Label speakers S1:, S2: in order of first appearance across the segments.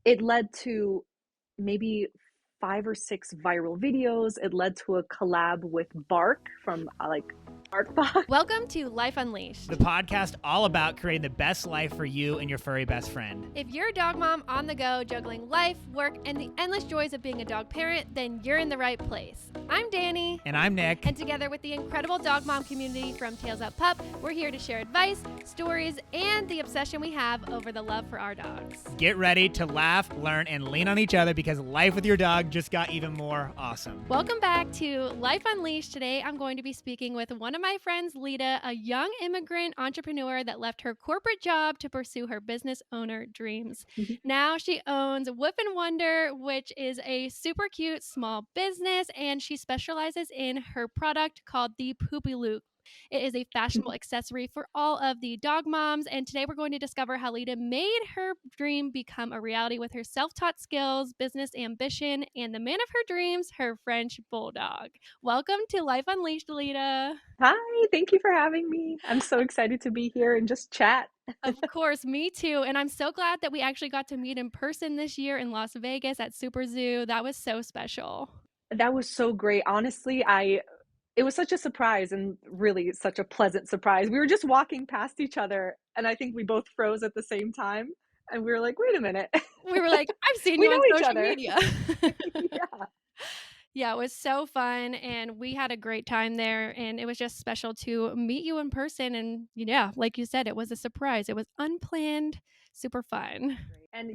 S1: it led to maybe 5 or 6 viral videos. It led to a collab with Bark from Artbox.
S2: Welcome to Life Unleashed,
S3: the podcast all about creating the best life for you and your furry best friend.
S2: If you're a dog mom on the go, juggling life, work, and the endless joys of being a dog parent, then you're in the right place. I'm Dani.
S3: And I'm Nick.
S2: And together with the incredible dog mom community from Tails Up Pup, we're here to share advice, stories, and the obsession we have over the love for our dogs.
S3: Get ready to laugh, learn, and lean on each other because life with your dog just got even more awesome.
S2: Welcome back to Life Unleashed. Today, I'm going to be speaking with one of my friends, Leda, a young immigrant entrepreneur that left her corporate job to pursue her business owner dreams. Now she owns Woof and Wonder, which is a super cute small business, and she specializes in her product called the Poopy Loop. It is a fashionable accessory for all of the dog moms, and today we're going to discover how Leda made her dream become a reality with her self-taught skills, business ambition, and the man of her dreams, her French bulldog. Welcome to Life Unleashed, Leda.
S1: Hi, thank you for having me. I'm so excited to be here and just chat.
S2: Of course, me too. And I'm so glad that we actually got to meet in person this year in Las Vegas at Super Zoo. That was so special.
S1: That was so great. Honestly, it was such a surprise and really such a pleasant surprise. We were just walking past each other and I think we both froze at the same time. And we were like, wait a minute.
S2: We were like, I've seen
S1: We
S2: you on
S1: know each
S2: social
S1: other.
S2: media.
S1: Yeah.
S2: Yeah, it was so fun and we had a great time there, and it was just special to meet you in person. And yeah, like you said, it was a surprise. It was unplanned, super fun.
S1: And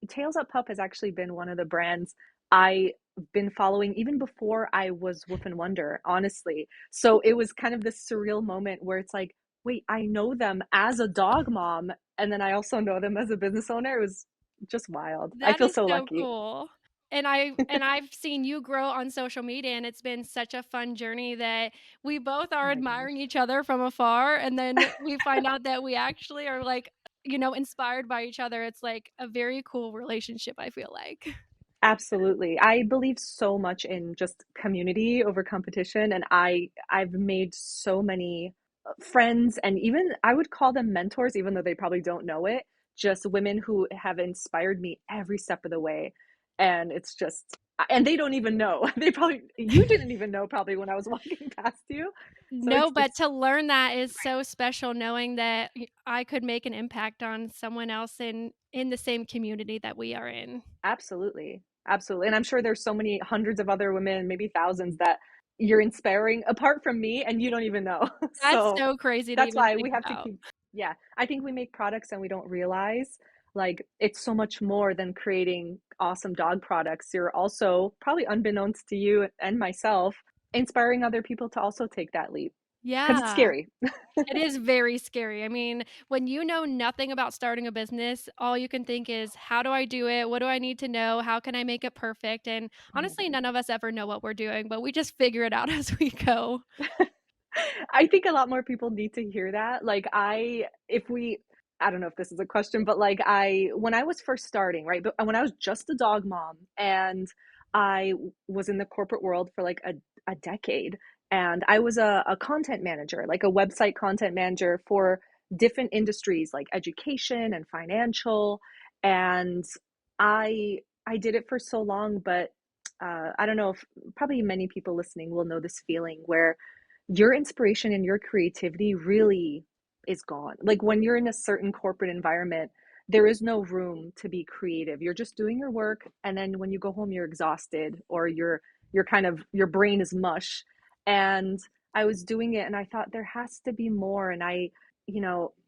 S1: Tails Up Pup has actually been one of the brands I've been following even before I was Woof and Wonder, honestly. So it was kind of this surreal moment where it's like, wait, I know them as a dog mom, and then I also know them as a business owner. It was just wild. I
S2: That
S1: feel
S2: is
S1: so
S2: so
S1: lucky.
S2: cool. And I've seen you grow on social media, and it's been such a fun journey that we both
S1: Oh
S2: are
S1: my
S2: admiring
S1: gosh.
S2: each other from afar, and then we find out that we actually are like, inspired by each other. It's like a very cool relationship, I feel like.
S1: Absolutely. I believe so much in just community over competition, and I've made so many friends, and even I would call them mentors even though they probably don't know it, just women who have inspired me every step of the way. And it's just and they don't even know. You didn't even know probably when I was walking past you. So
S2: No,
S1: it's
S2: but
S1: it's
S2: to learn that is so special, knowing that I could make an impact on someone else in the same community that we are in.
S1: Absolutely. Absolutely. And I'm sure there's so many hundreds of other women, maybe thousands, that you're inspiring apart from me and you don't even know.
S2: That's
S1: So
S2: so crazy to
S1: that's
S2: even
S1: why we
S2: think
S1: have to
S2: about.
S1: keep, yeah. I think we make products and we don't realize like it's so much more than creating awesome dog products. You're also, probably unbeknownst to you and myself, inspiring other people to also take that leap because it's
S2: Yeah.
S1: scary.
S2: It is very scary. I mean, when you know nothing about starting a business, all you can think is, how do I do it? What do I need to know? How can I make it perfect? And
S1: Oh my
S2: honestly,
S1: goodness.
S2: none of us ever know what we're doing, but we just figure it out as we go.
S1: I think a lot more people need to hear that. I don't know if this is a question, but when I was first starting, right? But when I was just a dog mom and was in the corporate world for like a decade, and I was a content manager, like a website content manager for different industries like education and financial. And I did it for so long, but I don't know if probably many people listening will know this feeling where your inspiration and your creativity really is gone. Like when you're in a certain corporate environment, there is no room to be creative. You're just doing your work, and then when you go home, you're exhausted or you're kind of your brain is mush. And I was doing it, and I thought there has to be more. And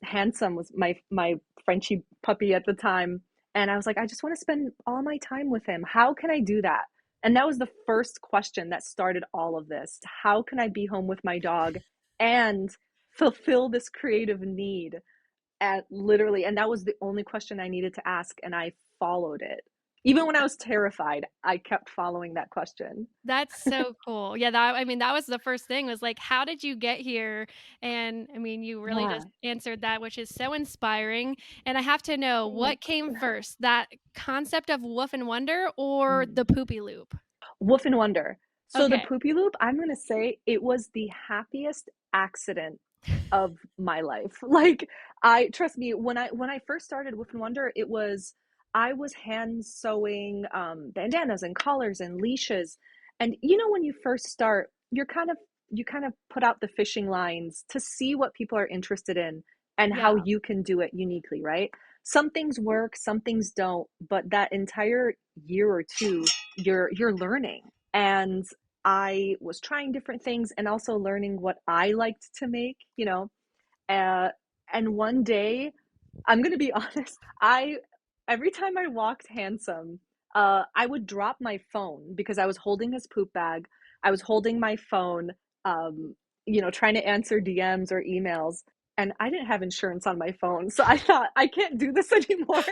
S1: Handsome was my Frenchie puppy at the time, and I was like, I just want to spend all my time with him. How can I do that? And that was the first question that started all of this. How can I be home with my dog and fulfill this creative need at literally, and that was the only question I needed to ask, and I followed it. Even when I was terrified, I kept following that question.
S2: That's so cool. Yeah, that was the first thing, was like, how did you get here? And I mean, you really
S1: Yeah.
S2: just answered that, which is so inspiring. And I have to know, what came first, that concept of Woof and Wonder or
S1: Mm.
S2: the Poopy Loop?
S1: Woof and Wonder. So the
S2: Okay.
S1: poopy loop, I'm gonna say it was the happiest accident of my life. Like I trust me, when I first started Woof and Wonder, it was I was hand sewing bandanas and collars and leashes. And when you first start, you kind of put out the fishing lines to see what people are interested in and how
S2: Yeah.
S1: you can do it uniquely, right? Some things work, some things don't, but that entire year or two, you're learning. And I was trying different things and also learning what I liked to make. Uh, and one day, I'm gonna be honest, I every time I walked Handsome, I would drop my phone because I was holding his poop bag. I was holding my phone, trying to answer DMs or emails, and I didn't have insurance on my phone. So I thought, I can't do this anymore.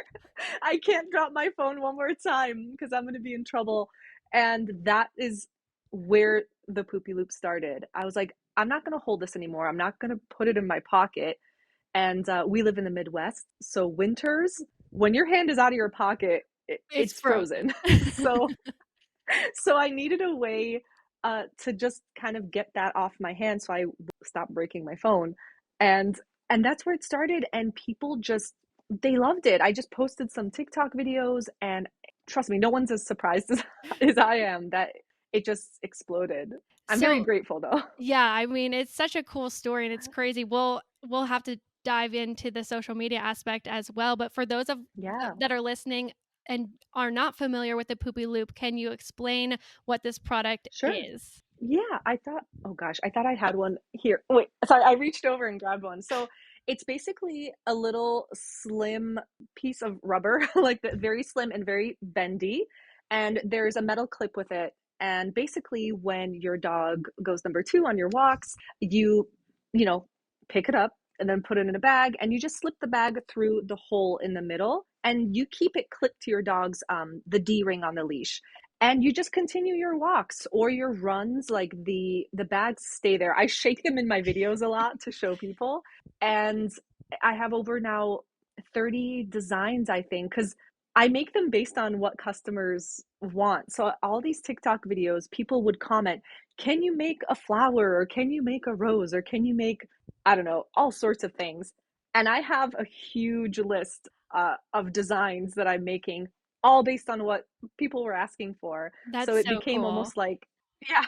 S1: I can't drop my phone one more time because I'm gonna be in trouble. And that is where the poopy loop started. I was like, I'm not gonna hold this anymore. I'm not gonna put it in my pocket. And we live in the Midwest, so winters, when your hand is out of your pocket,
S2: It's
S1: it's frozen.
S2: frozen.
S1: so so I needed a way to just kind of get that off my hand, so I stopped breaking my phone, and that's where it started. And people just, they loved it. I just posted some TikTok videos, and trust me, no one's as surprised as I am that it just exploded. I'm very
S2: So,
S1: grateful though.
S2: yeah, I mean, it's such a cool story and it's crazy. We'll have to dive into the social media aspect as well, but for those of
S1: Yeah.
S2: that are listening and are not familiar with the poopy loop, can you explain what this product
S1: Sure.
S2: is?
S1: Yeah, I thought, oh gosh, I thought I had one here. Wait, sorry, I reached over and grabbed one. So it's basically a little slim piece of rubber, like very slim and very bendy. And there's a metal clip with it. And basically, when your dog goes number two on your walks, you know, pick it up and then put it in a bag, and you just slip the bag through the hole in the middle, and you keep it clipped to your dog's the D ring on the leash, and you just continue your walks or your runs. Like the bags stay there. I shake them in my videos a lot to show people, and I have over now 30 designs, I think, because I make them based on what customers want. So all these TikTok videos, people would comment, can you make a flower, or can you make a rose, or can you make, I don't know, all sorts of things. And I have a huge list of designs that I'm making, all based on what people were asking for. So
S2: That's
S1: it
S2: so
S1: became
S2: cool.
S1: almost like, yeah,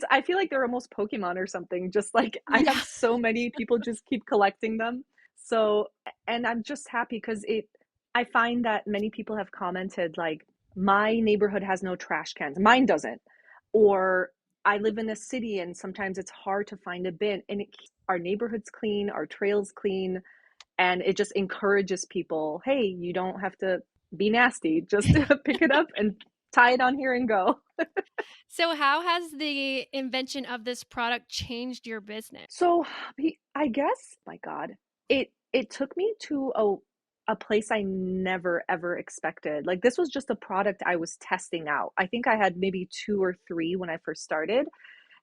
S1: I feel like they're almost Pokemon or something. Just like I have
S2: Yeah.
S1: so many, people just keep collecting them. So, and I'm just happy because I find that many people have commented like, my neighborhood has no trash cans, mine doesn't. Or I live in a city and sometimes it's hard to find a bin, and it keeps our neighborhoods clean, our trails clean, and it just encourages people, hey, you don't have to be nasty, just pick it up and tie it on here and go.
S2: So how has the invention of this product changed your business?
S1: So I guess, my God, it took me to a place I never ever expected. Like, this was just a product I was testing out. I think I had maybe two or three when I first started,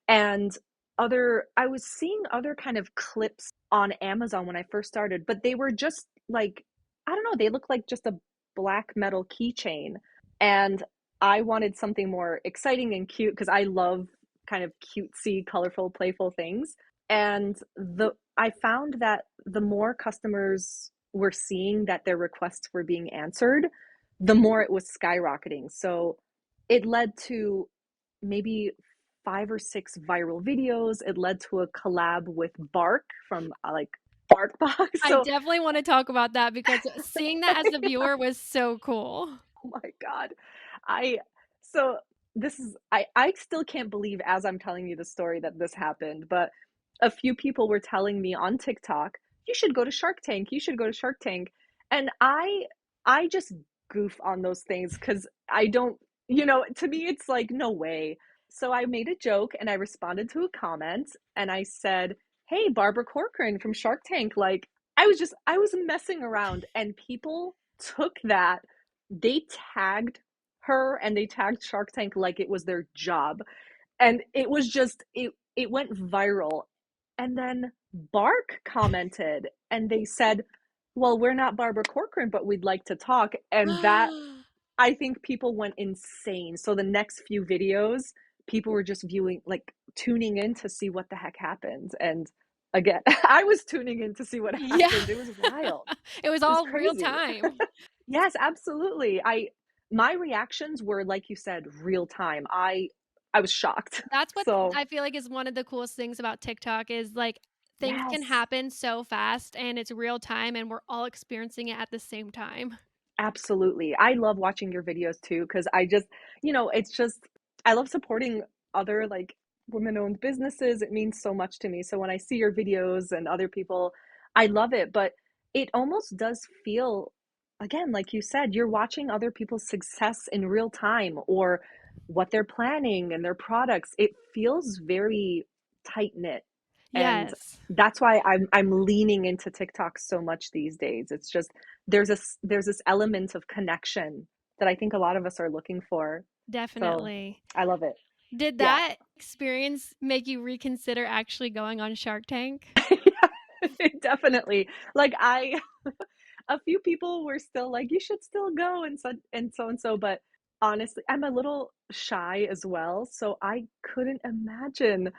S1: and I was seeing other kind of clips on Amazon when I first started, but they were just like, I don't know, they looked like just a black metal keychain. And I wanted something more exciting and cute because I love kind of cutesy, colorful, playful things. And the I found that the more customers were seeing that their requests were being answered, the more it was skyrocketing. So it led to maybe five or six viral videos. It led to a collab with Bark from like BarkBox.
S2: I
S1: So,
S2: definitely want to talk about that because seeing that as a viewer was so cool.
S1: oh my God. I, so I still can't believe as I'm telling you the story that this happened, but a few people were telling me on TikTok, you should go to Shark Tank. You should go to Shark Tank. And I just goof on those things because I don't, to me, it's like, no way. So I made a joke and I responded to a comment and I said, hey, Barbara Corcoran from Shark Tank. Like, I was messing around, and people took that, they tagged her and they tagged Shark Tank like it was their job. And it was just, it went viral. And then Bark commented and they said, well, we're not Barbara Corcoran, but we'd like to talk. And that, I think people went insane. So the next few videos, people were just viewing, like tuning in to see what the heck happened. And again, I was tuning in to see what
S2: Yeah.
S1: happened. It was wild.
S2: It was
S1: It was
S2: all real
S1: crazy.
S2: time.
S1: Yes, absolutely. My reactions were, like you said, real time. I was shocked.
S2: That's what
S1: So,
S2: I feel like is one of the coolest things about TikTok is, like, things can
S1: yes.
S2: happen so fast and it's real time and we're all experiencing it at the same time.
S1: Absolutely. I love watching your videos too because I just, it's just I love supporting other like women-owned businesses. It means so much to me. So when I see your videos and other people, I love it, but it almost does feel again, like you said, you're watching other people's success in real time or what they're planning and their products. It feels very tight-knit. And
S2: Yes,
S1: that's why I'm leaning into TikTok so much these days. It's just there's this element of connection that I think a lot of us are looking for. So
S2: definitely.
S1: I love it.
S2: Did
S1: Yeah.
S2: that experience make you reconsider actually going on Shark Tank?
S1: Definitely. Like a few people were still like, you should still go and so, but honestly, I'm a little shy as well. So I couldn't imagine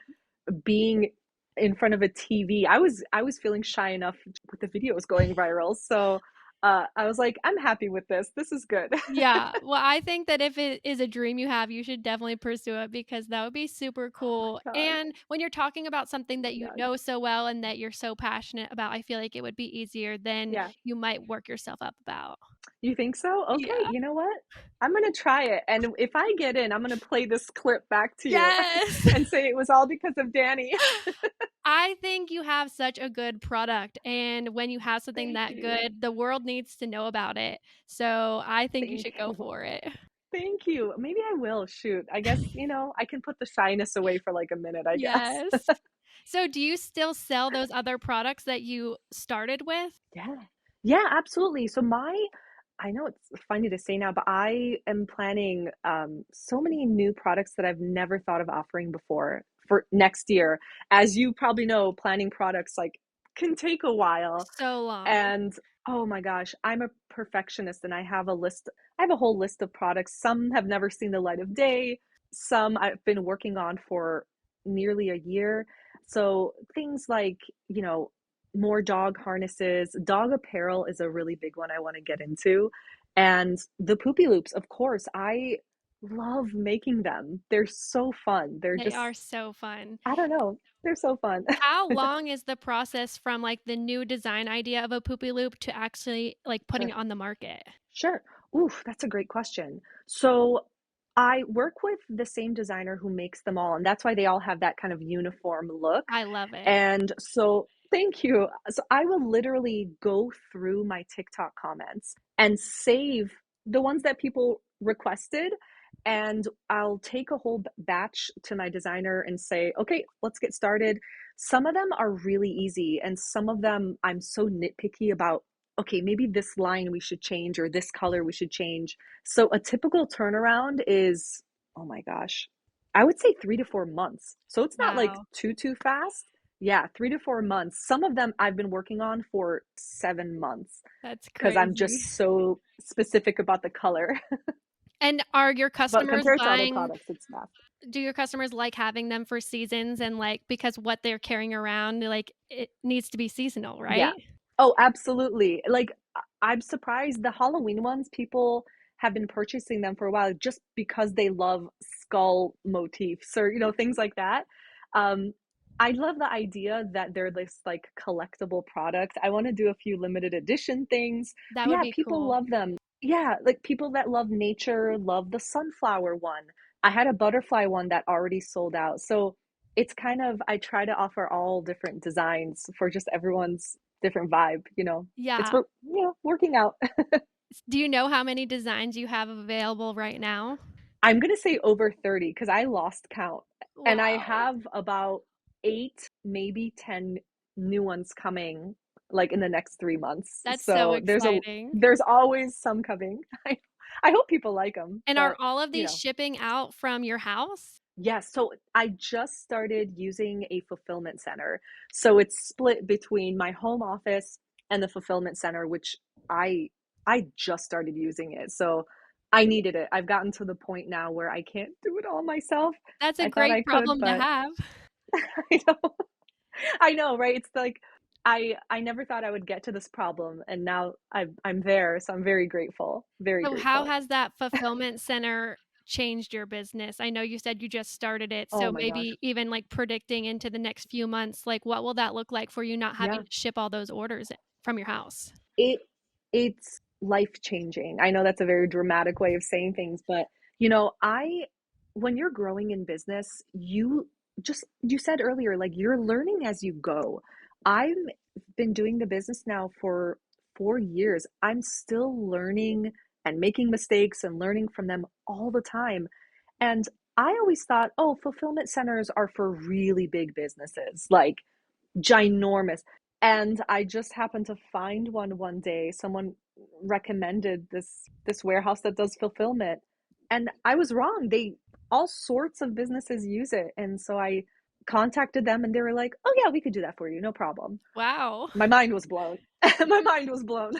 S1: being in front of a TV. I was feeling shy enough with the videos going viral. So I was like, I'm happy with this. This is good.
S2: Yeah, well, I think that if it is a dream you have, you should definitely pursue it because that would be super
S1: Oh
S2: cool,
S1: my God.
S2: and when you're talking about something
S1: Oh
S2: that
S1: my
S2: you
S1: God.
S2: know so well and that you're so passionate about, I feel like it would be easier than
S1: Yeah.
S2: you might work yourself up about.
S1: You think so? Okay,
S2: Yeah.
S1: you know what? I'm gonna try it. And if I get in, I'm gonna play this clip back to you
S2: Yes.
S1: and say it was all because of Dani.
S2: I think you have such a good product, and when you have something
S1: Thank
S2: that
S1: you.
S2: good, the world needs to know about it, so I think you
S1: Thank
S2: should go
S1: you.
S2: for it.
S1: Thank you. Maybe I will. Shoot. I guess, I can put the shyness away for like a minute, I guess.
S2: Yes. So do you still sell those other products that you started with?
S1: Yeah. Yeah, absolutely. So I know it's funny to say now, but I am planning so many new products that I've never thought of offering before for next year. As you probably know, planning products like can take a while.
S2: So long.
S1: And oh my gosh, I'm a perfectionist and I have a whole list of products. Some have never seen the light of day, some I've been working on for nearly a year. So things like, you know, more dog harnesses, dog apparel is a really big one I want to get into. And the poopy loops, of course, I love making them. They're so fun. They're
S2: They
S1: just,
S2: are so fun.
S1: I don't know, they're so fun.
S2: How long is the process from, like, the new design idea of a poopy loop to actually, like, putting
S1: Sure.
S2: it on the market?
S1: Sure. Oof, that's a great question. So I work with the same designer who makes them all, and that's why they all have that kind of uniform look.
S2: I love it.
S1: And so, thank you. So I will literally go through my TikTok comments and save the ones that people requested. And I'll take a whole batch to my designer and say, okay, let's get started. Some of them are really easy, and some of them I'm so nitpicky about. Okay, maybe this line we should change, or this color we should change. So a typical turnaround is, oh my gosh, I would say 3 to 4 months. So it's not like
S2: Wow.
S1: too fast. Yeah, 3 to 4 months. Some of them I've been working on for 7 months
S2: That's
S1: because I'm
S2: crazy.
S1: just so specific about the color.
S2: And are your
S1: But
S2: customers
S1: compared to other
S2: buying
S1: products, it's fast.
S2: do your customers like having them for seasons and, like, because what they're carrying around, like, it needs to be seasonal,
S1: Yeah.
S2: right?
S1: Oh, absolutely. Like, I'm surprised the Halloween ones, people have been purchasing them for a while just because they love skull motifs or, things like that. Um, I love the idea that they're this like collectible product. I want to do a few limited edition things.
S2: That
S1: But
S2: would
S1: yeah,
S2: be
S1: people
S2: cool.
S1: love them. Yeah, like people that love nature love the sunflower one. I had a butterfly one that already sold out. So it's kind of, I try to offer all different designs for just everyone's different vibe, It's
S2: Yeah.
S1: for, working out.
S2: Do you know how many designs you have available right now?
S1: I'm gonna say over 30 because I lost count. And I
S2: Wow.
S1: have about 8, maybe 10 new ones coming like in the next 3 months.
S2: That's so
S1: So
S2: exciting.
S1: there's always some coming. I hope people like them,
S2: And are
S1: but
S2: all of
S1: you
S2: these
S1: know.
S2: shipping out from your house?
S1: Yes, so I just started using a fulfillment center. So it's split between my home office and the fulfillment center, which I I just started using it. So I needed it. I've gotten to the point now where I can't do it all myself.
S2: That's a
S1: I thought I
S2: great
S1: could,
S2: problem to
S1: but
S2: have.
S1: I know. I know, right? It's like I never thought I would get to this problem, and now I'm there, so I'm very grateful, very
S2: So how
S1: grateful.
S2: has that fulfillment center changed your business? I know you said you just started it,
S1: Oh
S2: so
S1: my gosh.
S2: maybe even, like, predicting into the next few months, like, what will that look like for you not having
S1: Yeah.
S2: to ship all those orders from your house?
S1: It it's life changing. I know that's a very dramatic way of saying things, but I when you're growing in business, you said earlier, like you're learning as you go. I've been doing the business now for 4 years. I'm still learning and making mistakes and learning from them all the time. And I always thought, oh, fulfillment centers are for really big businesses, like ginormous. And I just happened to find one day. Someone recommended this warehouse that does fulfillment. And I was wrong. They all sorts of businesses use it. And so I contacted them and they were like, "Oh yeah, we could do that for you. No problem."
S2: Wow.
S1: My mind was blown. My mind was blown.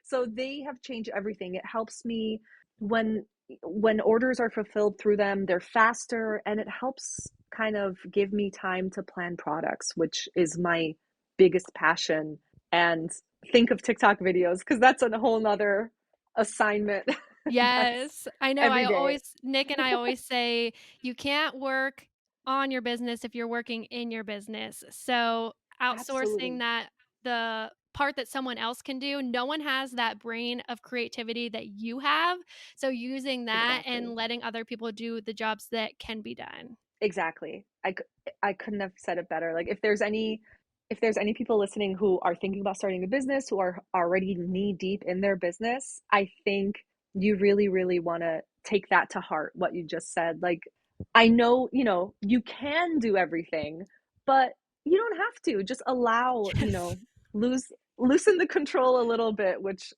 S1: So they have changed everything. It helps me when when orders are fulfilled through them, they're faster and it helps kind of give me time to plan products, which is my biggest passion. And think of TikTok videos because that's a whole nother assignment. That's
S2: Yes, I know.
S1: every day.
S2: Nick and I always say you can't work on your business if you're working in your business. So outsourcing
S1: Absolutely.
S2: that, the part that someone else can do, no one has that brain of creativity that you have. So using that and
S1: Exactly.
S2: letting other people do the jobs that can be done.
S1: Exactly. I couldn't have said it better. Like if there's any people listening who are thinking about starting a business, who are already knee deep in their business, I think you really, really want to take that to heart, what you just said. Like, I know, you can do everything, but you don't have to. Just allow, lose loosen the control a little bit, which,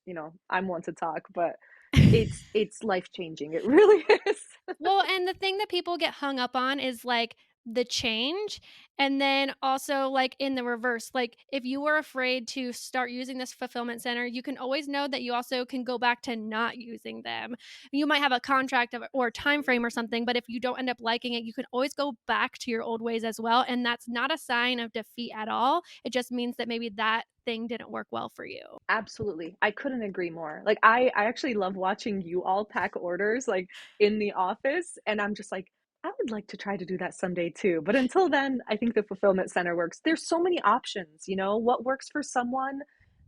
S1: I'm one to talk, but
S2: Yes.
S1: it's life changing. It really is.
S2: Well, and the thing that people get hung up on is like the change. And then also, like in the reverse, like if you were afraid to start using this fulfillment center, you can always know that you also can go back to not using them. You might have a contract or time frame or something, but if you don't end up liking it, you can always go back to your old ways as well. And that's not a sign of defeat at all. It just means that maybe that thing didn't work well for you.
S1: Absolutely. I couldn't agree more. Like I actually love watching you all pack orders like in the office and I'm just like I would like to try to do that someday too. But until then, I think the fulfillment center works. There's so many options, what works for someone.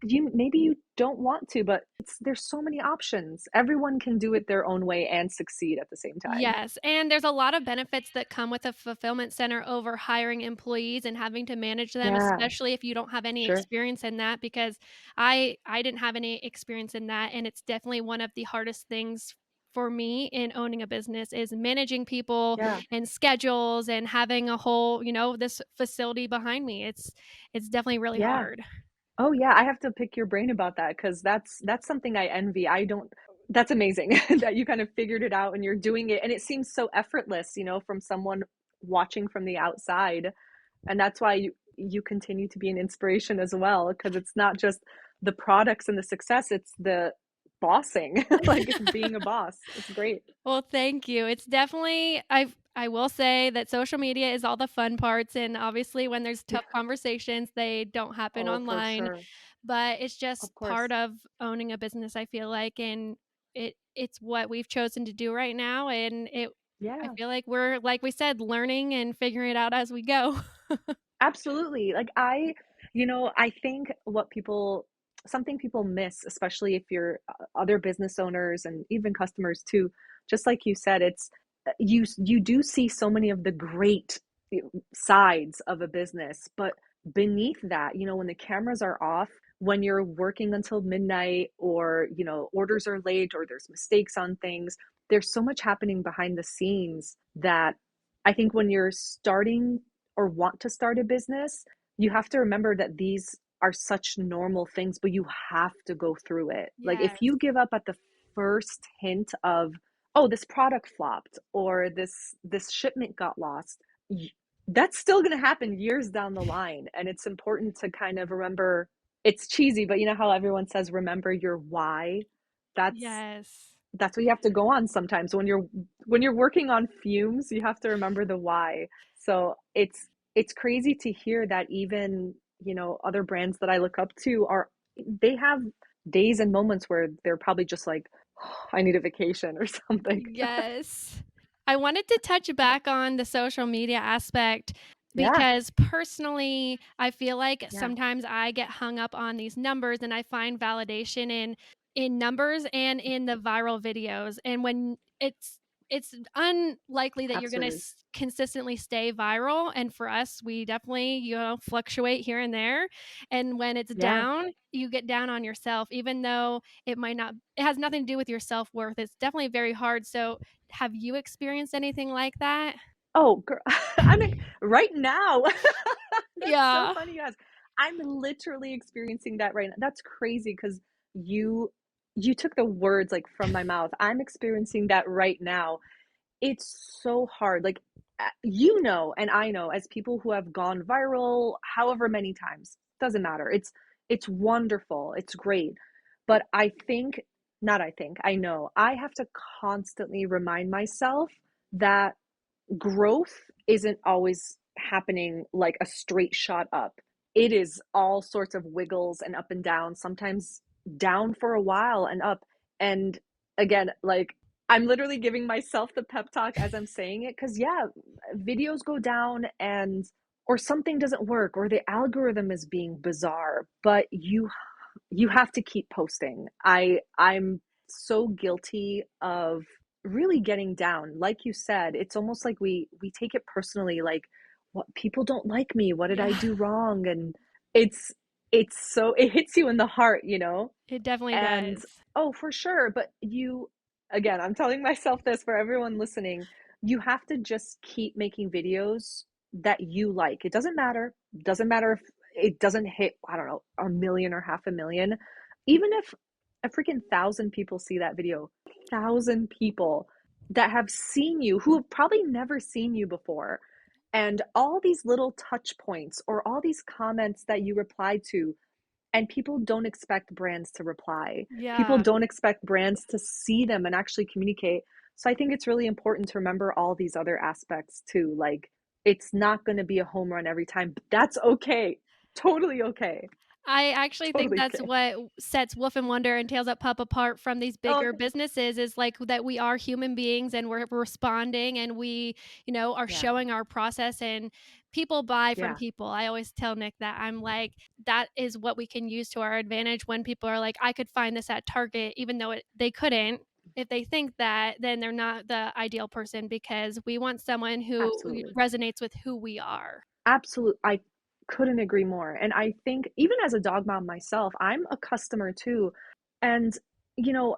S1: You don't want to, but there's so many options. Everyone can do it their own way and succeed at the same time.
S2: Yes, and there's a lot of benefits that come with a fulfillment center over hiring employees and having to manage them,
S1: Yeah,
S2: especially if you don't have any
S1: sure.
S2: experience in that because I didn't have any experience in that, and it's definitely one of the hardest things for me in owning a business is managing people
S1: Yeah.
S2: and schedules and having a whole, this facility behind me. It's definitely really
S1: Yeah.
S2: hard.
S1: Oh yeah, I have to pick your brain about that because that's something I envy. I don't That's amazing that you kind of figured it out and you're doing it and it seems so effortless, from someone watching from the outside. And that's why you continue to be an inspiration as well because it's not just the products and the success, it's the bossing, like being a boss. It's great.
S2: Well, thank you. It's definitely I will say that social media is all the fun parts, and obviously when there's
S1: Yeah.
S2: tough conversations, they don't happen
S1: Oh, for
S2: online,
S1: sure.
S2: but it's just
S1: Of
S2: part
S1: course.
S2: of owning a business, I feel like, and it's what we've chosen to do right now, and it I
S1: Yeah.
S2: feel like we're, like we said, learning and figuring it out as we go.
S1: Absolutely. Like I think something people miss, especially if you're other business owners and even customers too, just like you said, it's you do see so many of the great sides of a business, but beneath that, when the cameras are off, when you're working until midnight or, orders are late or there's mistakes on things, there's so much happening behind the scenes that I think when you're starting or want to start a business, you have to remember that these are such normal things, but you have to go through it. Like if
S2: Yes.
S1: you give up at the first hint of, oh, this product flopped or this shipment got lost, that's still going to happen years down the line. And it's important to kind of remember, it's cheesy, but you know how everyone says, remember your why? That's
S2: Yes.
S1: that's what you have to go on sometimes when you're working on fumes, you have to remember the why. So it's crazy to hear that even other brands that I look up to they have days and moments where they're probably just like, oh, I need a vacation or something.
S2: Yes. I wanted to touch back on the social media aspect
S1: Yeah,
S2: because personally, I feel like
S1: yeah,
S2: sometimes I get hung up on these numbers and I find validation in numbers and in the viral videos. And when it's unlikely that you're going to
S1: absolutely.
S2: consistently stay viral, and for us, we definitely, fluctuate here and there. And when it's
S1: Yeah.
S2: down, you get down on yourself even though it has nothing to do with your self-worth. It's definitely very hard. So, have you experienced anything like that?
S1: Oh, girl, I'm like right now. That's so
S2: Yeah.
S1: funny you ask. I'm literally experiencing that right now. That's crazy because you took the words like from my mouth. I'm experiencing that right now. It's so hard. Like, and I know as people who have gone viral however many times, doesn't matter. It's wonderful. It's great. But I know I have to constantly remind myself that growth isn't always happening like a straight shot up. It is all sorts of wiggles and up and down, sometimes down for a while and up. And again, like I'm literally giving myself the pep talk as I'm saying it because, yeah, videos go down or something doesn't work or the algorithm is being bizarre, but you have to keep posting. I'm so guilty of really getting down. Like you said, it's almost like we take it personally, like what people don't like me, what did I
S2: Yeah.
S1: do wrong? And it's it hits you in the heart.
S2: It definitely
S1: And
S2: does.
S1: oh, for sure, but again, I'm telling myself this for everyone listening, you have to just keep making videos that you like. It doesn't matter if it doesn't hit, I don't know, a million or half a million. Even if a freaking 1,000 people see that video, 1,000 people that have seen you, who have probably never seen you before, and all these little touch points or all these comments that you reply to, and people don't expect brands to reply. People
S2: Yeah.
S1: don't expect brands to see them and actually communicate. So I think it's really important to remember all these other aspects too. Like, it's not going to be a home run every time, but that's okay. Totally okay.
S2: I actually think
S1: Totally
S2: that's
S1: okay.
S2: what sets Wolf and Wonder and Tails Up Pup apart from these
S1: Oh,
S2: bigger businesses is like that we are human beings and we're responding and we, are
S1: yeah.
S2: showing our process and people buy from
S1: Yeah.
S2: people. I always tell Nick that I'm like, that is what we can use to our advantage when people are like, I could find this at Target, even though they couldn't. If they think that, then they're not the ideal person because we want someone who
S1: Absolutely.
S2: resonates with who we are.
S1: Absolutely. I couldn't agree more. And I think even as a dog mom myself, I'm a customer too. And,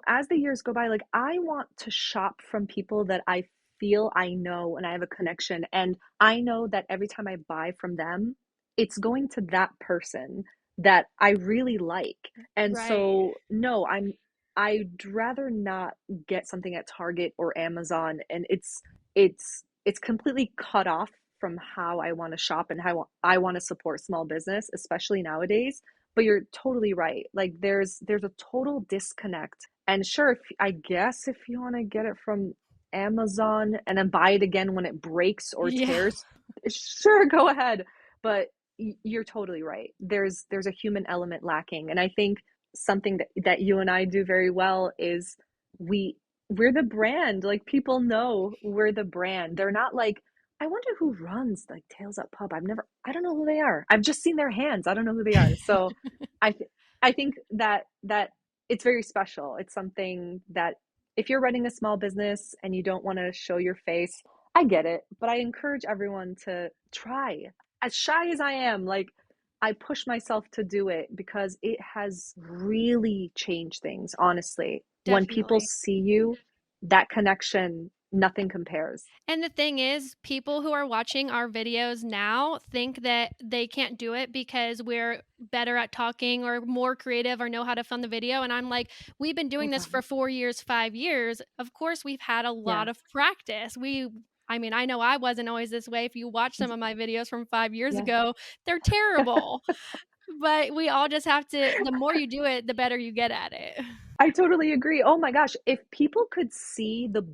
S1: as the years go by, like I want to shop from people that I feel I know and I have a connection. And I know that every time I buy from them, it's going to that person that I really like. And
S2: Right.
S1: so, no, I'd rather not get something at Target or Amazon. And it's completely cut off from how I want to shop and how I want to support small business, especially nowadays. But you're totally right. Like there's a total disconnect. And sure, if I guess if you want to get it from Amazon and then buy it again when it breaks or
S2: Yeah.
S1: tears, sure, go ahead. But you're totally right. There's a human element lacking. And I think something that you and I do very well is we we're the brand. Like people know we're the brand. They're not like, I wonder who runs like Tails Up Pub. I don't know who they are. I've just seen their hands. I don't know who they are. So I, th- I think that it's very special. It's something that if you're running a small business and you don't want to show your face, I get it. But I encourage everyone to try. As shy as I am, like I push myself to do it because it has really changed things, honestly. When people
S2: Definitely.
S1: see you, that connection, nothing compares.
S2: And the thing is, people who are watching our videos now think that they can't do it because we're better at talking or more creative or know how to film the video. And I'm like, we've been doing
S1: Oh
S2: this
S1: God.
S2: for 4 years, 5 years. Of course, we've had a
S1: Yeah.
S2: lot of practice. I mean, I know I wasn't always this way. If you watch some of my videos from 5 years
S1: Yeah.
S2: ago, they're terrible. But we all just have to, the more you do it, the better you get at it.
S1: I totally agree. Oh my gosh, if people could see the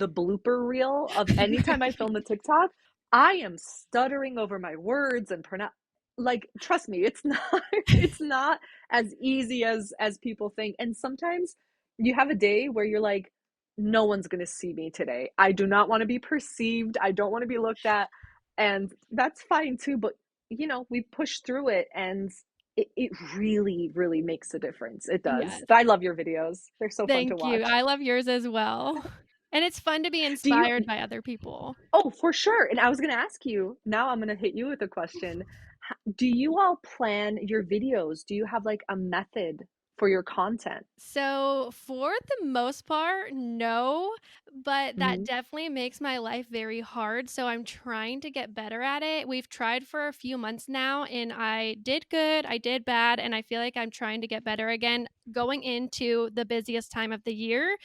S1: blooper reel of any time I film a TikTok, I am stuttering over my words and pronounce. like, trust me, it's not it's not as easy as people think. And sometimes you have a day where you're like, no one's gonna see me today. I do not want to be perceived. I don't want to be looked at. And that's fine too. But we push through it, and it really, really makes a difference. It does.
S2: Yes.
S1: But I love your videos. They're so fun to
S2: Thank you.
S1: watch.
S2: I love yours as well. And it's fun to be
S1: Do you
S2: inspired by other people.
S1: Oh, for sure. And I was gonna ask you, now I'm gonna hit you with a question. Do you all plan your videos? Do you have like a method for your content?
S2: So, for the most part, no, but that
S1: Mhm.
S2: definitely makes my life very hard. So, I'm trying to get better at it. We've tried for a few months now, and I did good, I did bad, and I feel like I'm trying to get better again going into the busiest time of the year.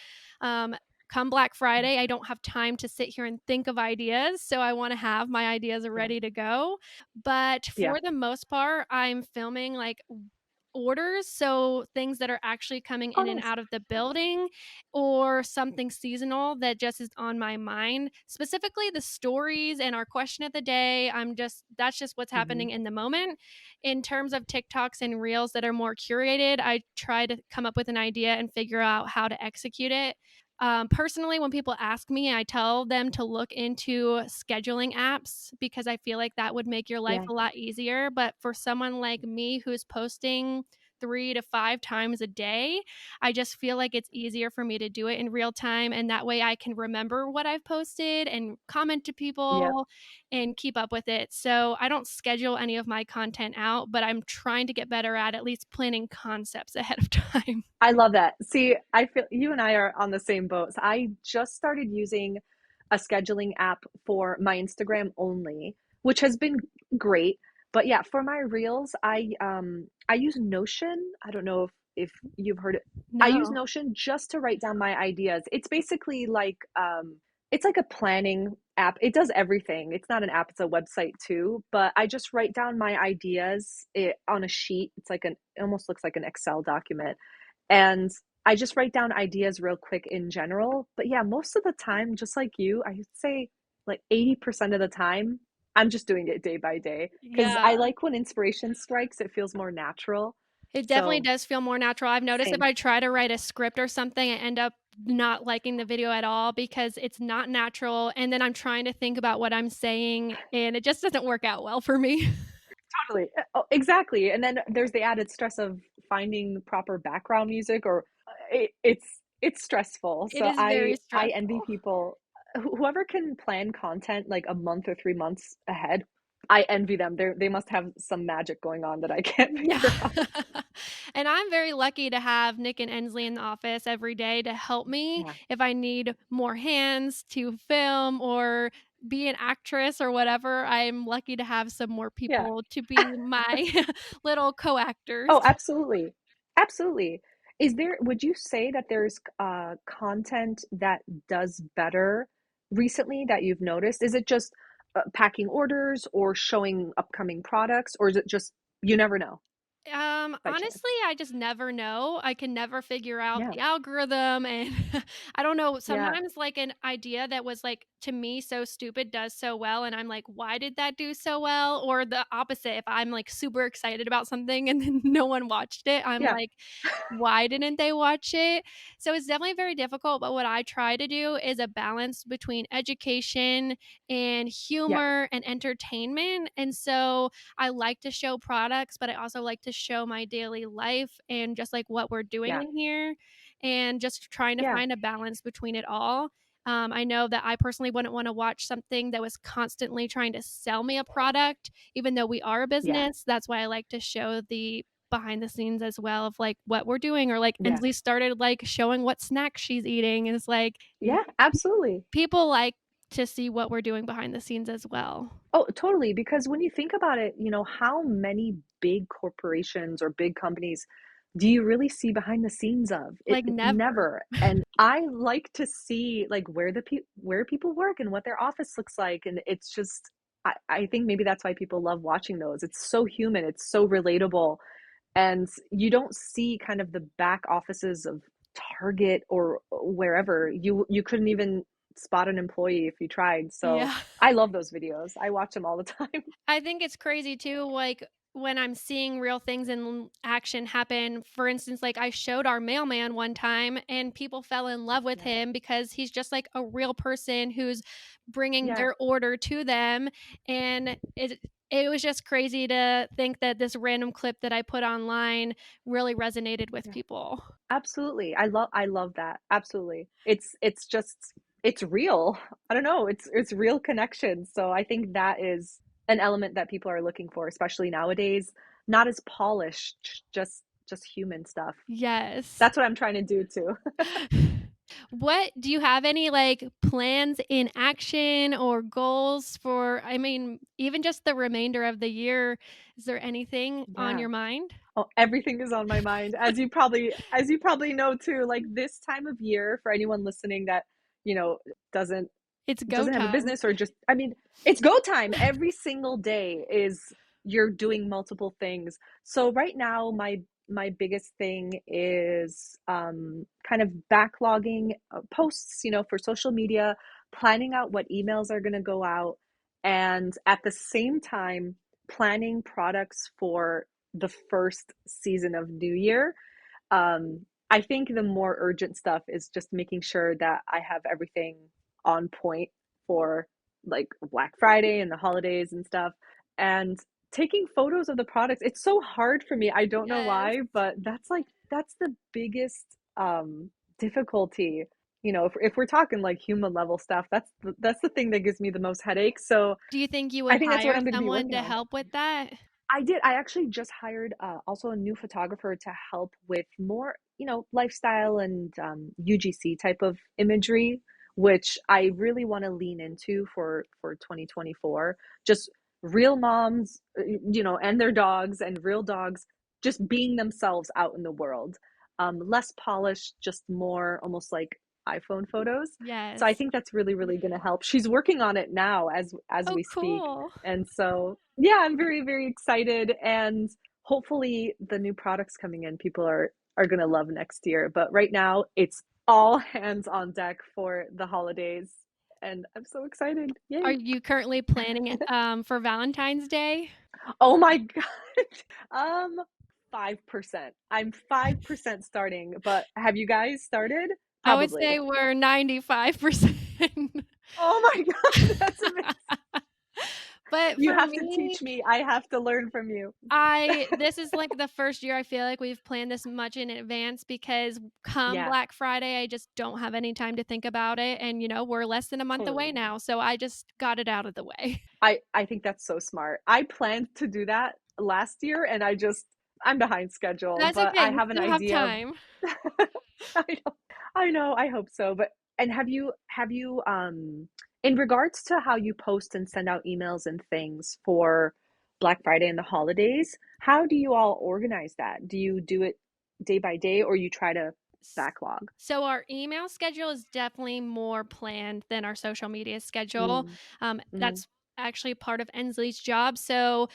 S2: Um, Come Black Friday, I don't have time to sit here and think of ideas. So, I want to have my ideas
S1: Yeah.
S2: ready to go. But
S1: Yeah.
S2: for the most part, I'm filming like orders, so things that are actually coming
S1: Oh,
S2: in and
S1: nice.
S2: out of the building or something seasonal that just is on my mind. Specifically the stories and our question of the day, that's just what's happening
S1: Mhm.
S2: in the moment. In terms of TikToks and reels that are more curated, I try to come up with an idea and figure out how to execute it. Personally, when people ask me, I tell them to look into scheduling apps because I feel like that would make your life
S1: Yeah.
S2: a lot easier. But for someone like me who's posting 3 to 5 times a day, I just feel like it's easier for me to do it in real time. And that way I can remember what I've posted and comment to
S1: Yep.
S2: people and keep up with it. So I don't schedule any of my content out, but I'm trying to get better at least planning concepts ahead of time.
S1: I love that. See, I feel you and I are on the same boat. So I just started using a scheduling app for my Instagram only, which has been great. But yeah, for my reels, I use Notion. I don't know if you've heard it. I use
S2: No.
S1: Notion just to write down my ideas. It's basically like it's like a planning app. It does everything. It's not an app, it's a website too, but I just write down my ideas on a sheet. It's like it almost looks like an Excel document, and I just write down ideas real quick in general. But yeah, most of the time, just like you, I would say like 80% of the time, I'm just doing it day by day because
S2: Yeah.
S1: I like when inspiration strikes, it feels more natural.
S2: It definitely
S1: So,
S2: does feel more natural. I've noticed if
S1: same.
S2: I try to write a script or something, I end up not liking the video at all because it's not natural, and then I'm trying to think about what I'm saying, and it just doesn't work out well for me.
S1: Totally. Oh, exactly. And then there's the added stress of finding the proper background music, or it's stressful.
S2: It
S1: So
S2: is very
S1: I envy
S2: stressful.
S1: people whoever can plan content like a month or 3 months ahead. I envy them. They must have some magic going on that I can't
S2: Yeah.
S1: figure out.
S2: And I'm very lucky to have Nick and Ensley in the office every day to help me
S1: Yeah.
S2: if I need more hands to film or be an actress or whatever. I'm lucky to have some more
S1: Yeah.
S2: people to be my little co-actors.
S1: Oh, absolutely. Absolutely. Would you say that there's content that does better recently that you've noticed? Is it just packing orders or showing upcoming products, or is it just you never know by
S2: Honestly,
S1: chance?
S2: I just never know. I can never figure out
S1: Yeah.
S2: the algorithm and I don't know,
S1: Yeah.
S2: sometimes like an idea that was like to me so stupid does so well and I'm like, why did that do so well? Or the opposite, if I'm like super excited about something and then no one watched it, I'm
S1: Yeah.
S2: like, why didn't they watch it? So it's definitely very difficult, but what I try to do is a balance between education and
S1: Yeah.
S2: humor and entertainment. And so I like to show products, but I also like to show my daily life and just like what we're doing
S1: Yeah.
S2: in here and just trying to
S1: Yeah.
S2: find a balance between it all. I know that I personally wouldn't want to watch something that was constantly trying to sell me a product, even though we are a
S1: Yeah.
S2: business. That's why I like to show the behind the scenes as well of like what we're doing or like
S1: Yeah.
S2: Ensley started like showing what snacks she's eating and it's like
S1: Yeah. Absolutely.
S2: people like to see what we're doing behind the scenes as well.
S1: Oh, totally. Because when you think about it, how many big corporations or big companies do you really see behind the scenes of?
S2: Like never.
S1: Never. And I like to see like where people work and what their office looks like. And it's just, I think maybe that's why people love watching those. It's so human. It's so relatable. And you don't see kind of the back offices of Target or wherever. You couldn't even spot an employee if you tried. So
S2: Yeah.
S1: I love those videos. I watch them all the time.
S2: I think it's crazy too, like when I'm seeing real things in action happen. For instance, like I showed our mailman one time and people fell in love with
S1: Yeah.
S2: him because he's just like a real person who's bringing
S1: Yeah.
S2: their order to them. And it was just crazy to think that this random clip that I put online really resonated with
S1: Yeah.
S2: people.
S1: Absolutely. I love that. Absolutely. It's just it's real. I don't know. It's real connection. So I think that is an element that people are looking for, especially nowadays. Not as polished, just human stuff.
S2: Yes.
S1: That's what I'm trying to do too.
S2: What do you have any like plans in action or goals for, I mean, even just the remainder of the year? Is there anything on
S1: Yeah.
S2: your mind?
S1: Oh, everything is on my mind. As you probably know too, like this time of year for anyone listening that, you know, doesn't
S2: It's go
S1: doesn't have a
S2: time.
S1: business or just I mean, it's go time. Every single day is you're doing multiple things. So right now my biggest thing is kind of backlogging posts, for social media, planning out what emails are going to go out, and at the same time planning products for the first season of New Year. I think the more urgent stuff is just making sure that I have everything on point for like Black Friday and the holidays and stuff. And taking photos of the products, it's so hard for me. I don't know
S2: Yes.
S1: why, but that's the biggest difficulty. If we're talking like human level stuff, that's the thing that gives me the most headaches. So
S2: Do you think you would
S1: I think that's what
S2: hire
S1: I'm going to be
S2: someone
S1: working
S2: to
S1: on.
S2: help with that?
S1: I did. I actually just hired also a new photographer to help with more, lifestyle and UGC type of imagery, which I really want to lean into for 2024. Just real moms, and their dogs and real dogs just being themselves out in the world. Less polished, just more almost like iPhone photos. So I
S2: Yes.
S1: think that's really, really going to help. She's working on it now as
S2: Oh,
S1: we speak.
S2: cool.
S1: And so, yeah, I'm very, very excited. And hopefully, the new products coming in, people are going to love next year. But right now, it's all hands on deck for the holidays. And I'm so excited.
S2: Are
S1: Yay.
S2: you currently planning it for Valentine's Day?
S1: Oh my God. Um, 5%. I'm 5% starting, but have you guys started?
S2: I would
S1: Probably.
S2: say we're 95%.
S1: Oh my God, that's amazing.
S2: But
S1: You
S2: for
S1: have to
S2: me,
S1: teach me. I have to learn from you.
S2: I this is like the first year I feel like we've planned this much in advance because come
S1: Yeah,
S2: Black Friday, I just don't have any time to think about it. And, we're less than a month away
S1: totally.
S2: now. So I just got it out of the way.
S1: I think that's so smart. I planned to do that last year and I'm behind schedule,
S2: That's
S1: but
S2: okay.
S1: I
S2: You
S1: have an
S2: still have
S1: idea of
S2: time.
S1: I know, I know, I hope so. But and have you in regards to how you post and send out emails and things for Black Friday and the holidays, how do you all organize that? Do you do it day by day or you try to backlog?
S2: So our email schedule is definitely more planned than our social media schedule.
S1: Mm, mhm.
S2: That's actually part of Ensley's job. So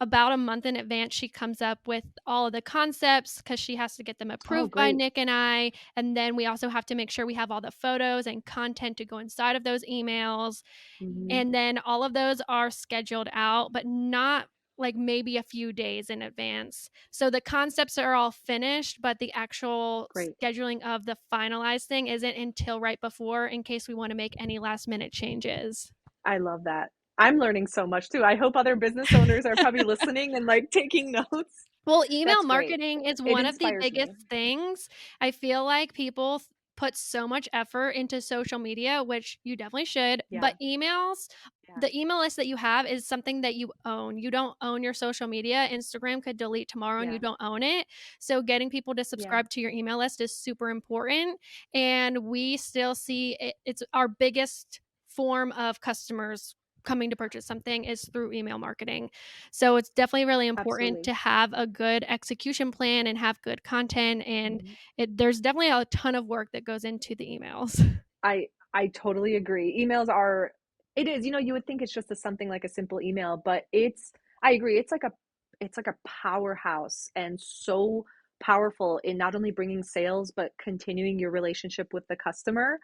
S2: about a month in advance, she comes up with all of the concepts because she has to get them
S1: Oh,
S2: approved by
S1: great.
S2: Nick and I. And then we also have to make sure we have all the photos and content to go inside of those emails.
S1: Hmm.
S2: And then all of those are scheduled out, but not like maybe a few days in advance. So the concepts are all finished, but the actual
S1: Great.
S2: scheduling of the finalized thing isn't until right before in case we want to make any last minute changes.
S1: I love that. I'm learning so much too. I hope other business owners are probably listening and like taking notes.
S2: Well, email
S1: That's great.
S2: marketing is
S1: It
S2: one of the
S1: inspires
S2: biggest
S1: me.
S2: things. I feel like people put so much effort into social media, which you definitely should,
S1: Yeah.
S2: but
S1: Yeah.
S2: the email list that you have is something that you own. You don't own your social media. Instagram could delete tomorrow and you
S1: Yeah.
S2: don't own it. So getting people to
S1: Yeah.
S2: subscribe to your email list is super important. And we still see it's our biggest form of customers coming to purchase something is through email marketing. So it's definitely really important
S1: Absolutely.
S2: to have a good execution plan and have good content. And
S1: Mhm.
S2: there's definitely a ton of work that goes into the emails.
S1: I totally agree. Emails are it is, you would think it's just something like a simple email, but I agree. It's like a powerhouse and so powerful in not only bringing sales but continuing your relationship with the customer.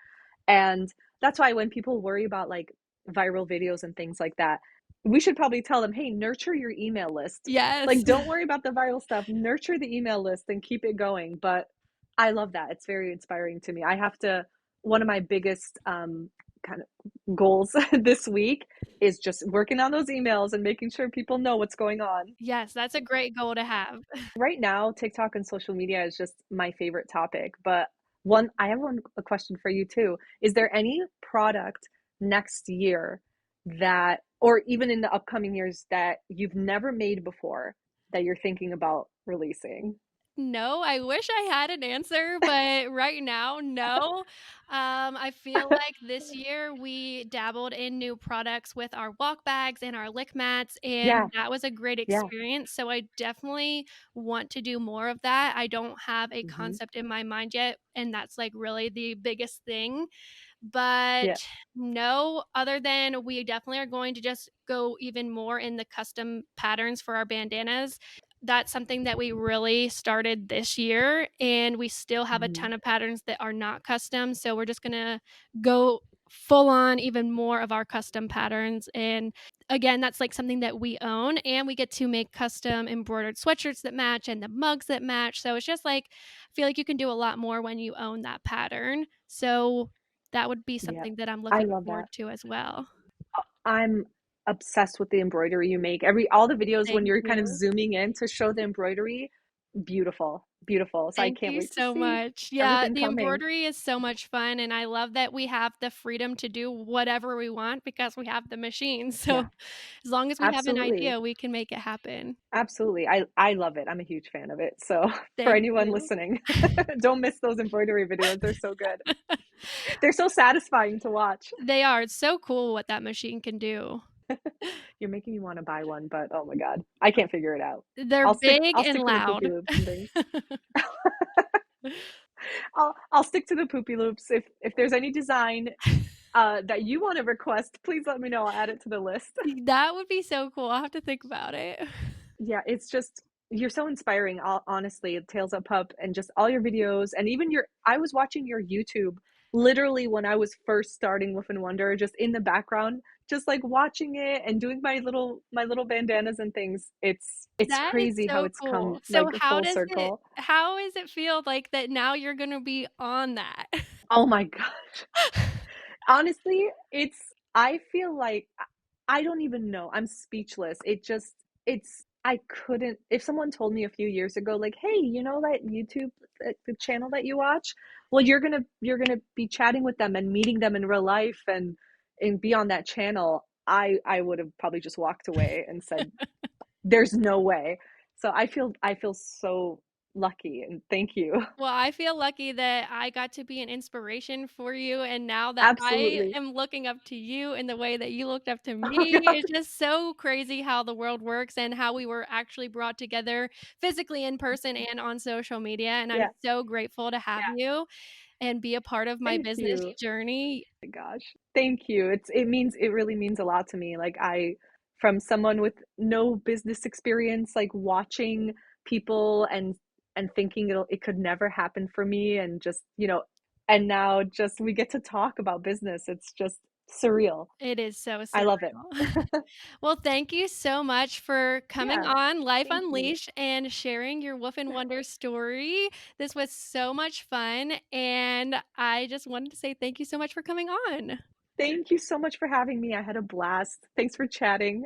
S1: And that's why when people worry about like viral videos and things like that, We should probably tell them, "Hey, nurture your email list."
S2: Yes.
S1: Like, don't worry about the viral stuff, nurture the email list and keep it going, but I love that, it's very inspiring to me. I have to one of my biggest, kind of goals this week is just working on those emails and making sure people know what's going on.
S2: Yes, that's a great goal to have.
S1: Right now, TikTok and social media is just my favorite topic, but one I have one a question for you too. Is there any product next year that or even in the upcoming years that you've never made before that you're thinking about releasing?
S2: No, I wish I had an answer, but right now, no. I feel like this year we dabbled in new products with our walk bags and our lick mats,
S1: Yeah,
S2: and that was a great
S1: yeah.
S2: experience. So I definitely want to do more of that. I don't have a
S1: Mhm.
S2: concept in my mind yet, and that's like really the biggest thing. But
S1: Yeah.
S2: no, other than we definitely are going to just go even more in the custom patterns for our bandanas. That's something that we really started this year, and we still have a
S1: Mhm.
S2: ton of patterns that are not custom, so we're just gonna go full on even more of our custom patterns, and again, that's, like, something that we own, and we get to make custom embroidered sweatshirts that match and the mugs that match, so it's just, like, I feel like you can do a lot more when you own that pattern, so that would be
S1: Yeah.
S2: something that I'm
S1: I
S2: looking
S1: love that.
S2: forward to as well.
S1: I'm obsessed with the embroidery you make. Every all the videos when
S2: Thank
S1: you're kind of
S2: you.
S1: zooming in to show the embroidery, beautiful, beautiful. So I
S2: Thank
S1: can't
S2: you
S1: wait to
S2: so
S1: see
S2: much. Yeah,
S1: everything
S2: the
S1: coming.
S2: embroidery is so much fun, and I love that we have the freedom to do whatever we want because we have the machine, so
S1: Yeah,
S2: as long as we have an
S1: absolutely.
S2: idea, we can make it happen.
S1: Absolutely. I love it. I'm a huge fan of it. So for
S2: Thank
S1: anyone
S2: you.
S1: listening, don't miss those embroidery videos. They're so good. They're so satisfying to watch.
S2: They are, it's so cool what that machine can do.
S1: You're making me want to buy one, but oh my God, I can't figure it out.
S2: They're big
S1: I'll
S2: and
S1: stick to the poopy
S2: loud.
S1: loops and things. I'll stick to the poopy loops. If there's any design that you want to request, please let me know. I'll add it to the list.
S2: That would be so cool, I'll have to think about it.
S1: Yeah, it's just you're so inspiring, honestly, Tales of Pup and just all your videos and even your I was watching your YouTube literally when I was first starting Woof and Wonder, just in the background, just like watching it and doing my little bandanas and things. It's
S2: That is
S1: crazy how
S2: so
S1: it's come
S2: cool. So
S1: like full circle.
S2: how does it feel like that now you're gonna be on that?
S1: Oh my gosh. Honestly, it's I feel like I don't even know. I'm speechless. It's I couldn't if someone told me a few years ago, like, "Hey, you know that YouTube the channel that you watch? Well, you're gonna be chatting with them and meeting them in real life and be on that channel." I would have probably just walked away and said, "There's no way." So I feel so lucky and thank you.
S2: Well, I feel lucky that I got to be an inspiration for you, and now that I
S1: Absolutely.
S2: am looking up to you in the way that you looked up to
S1: Oh
S2: me,
S1: god.
S2: it's just so crazy how the world works and how we were actually brought together physically in person and on social media, and I'm
S1: Yeah,
S2: so grateful to have
S1: yeah.
S2: you and be a part of my
S1: Thank
S2: business
S1: you.
S2: journey.
S1: My gosh. Thank you. It really means a lot to me. Like from someone with no business experience, like watching people and thinking it could never happen for me and just, and now just we get to talk about business. It's just surreal.
S2: It is so
S1: I love it.
S2: surreal. Well, thank you so much for coming
S1: Yeah.
S2: on Life
S1: Thank you.
S2: Unleashed and sharing your Woof and Wonder story. This was so much fun, and I just wanted to say thank you so much for coming on.
S1: Thank you so much for having me. I had a blast. Thanks for chatting.